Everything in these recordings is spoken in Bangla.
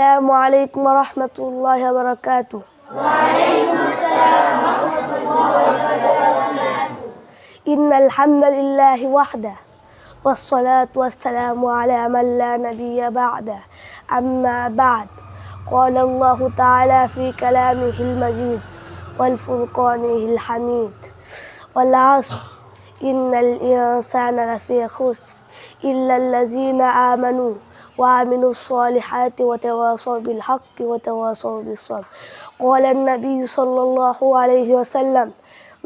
السلام عليكم ورحمة الله وبركاته. وعليكم السلام ورحمة الله وبركاته. إن الحمد لله وحده والصلاة والسلام على من لا نبي بعده. أما بعد، قال الله تعالى في كلامه المجيد والفرقانه الحميد: والعصر إن الإنسان لفي خسر إلا الذين آمنوا وعملوا الصالحات وتواصوا بالحق وتواصوا بالصبر. قال النبي صلى الله عليه وسلم: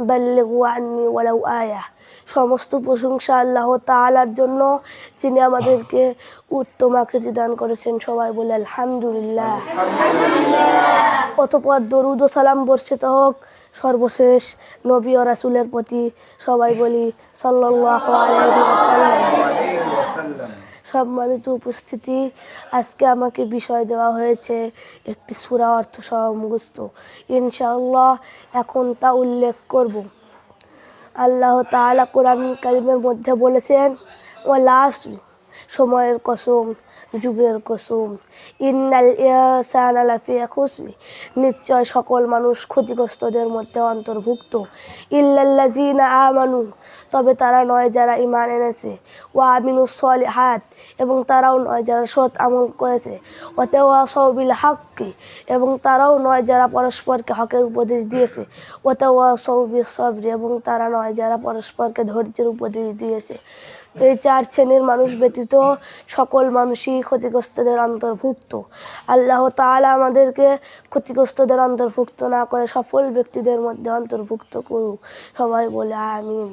بلغوا عني ولو آية। সমস্ত প্রশংসা আল্লাহ তাআলার জন্য, যিনি আমাদেরকে উত্তম আকৃতি দান করেছেন। সবাই বলে আলহামদুলিল্লাহ। অতঃপর দরুদ ও সালাম বর্ষিত হোক সর্বশেষ নবী ও রাসূলের প্রতি। সবাই বলি সাল্লাল্লাহু আলাইহি ওয়াসাল্লাম। সম্মানিত উপস্থিতি, আজকে আমাকে বিষয় দেওয়া হয়েছে একটি সূরা অর্থ সহ মুখস্থ। ইনশাআল্লাহ এখন তা উল্লেখ করব। আল্লাহ তাআলা কোরআন কারীমের মধ্যে বলেছেন, ওয়াল আসর, সময়ের কসম, যুগের কসম। ইন্নাল ইনসানা লাফি খুসর, নিশ্চয় সকল মানুষ ক্ষতিগ্রস্তদের মধ্যে অন্তর্ভুক্ত। ইল্লাল্লাযিনা আমানু, তবে তারা নয় যারা ঈমান এনেছে। ওয়া আমিলুস সলিহাত, এবং তারাও নয় যারা সৎ আমল করেছে। ওয়া তাওয়াসাউ বিল হাক্কি, এবং তারাও নয় যারা পরস্পরকে হকের উপদেশ দিয়েছে। ওয়া তাওয়াসাউ বিস সবরি, এবং তারা নয় যারা পরস্পরকে ধৈর্যের উপদেশ দিয়েছে। এই চার শ্রেণীর মানুষ ব্যতীত সকল মানুষই ক্ষতিগ্রস্তদের অন্তর্ভুক্ত। আল্লাহ তাআলা আমাদেরকে ক্ষতিগ্রস্তদের অন্তর্ভুক্ত না করে সফল ব্যক্তিদের মধ্যে অন্তর্ভুক্ত করুক। সবাই বলে আমিন।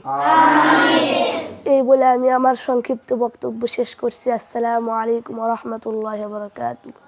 এই বলে আমি আমার সংক্ষিপ্ত বক্তব্য শেষ করছি। আসসালামু আলাইকুম ওয়া রাহমাতুল্লাহি ওয়া বারাকাতুহু।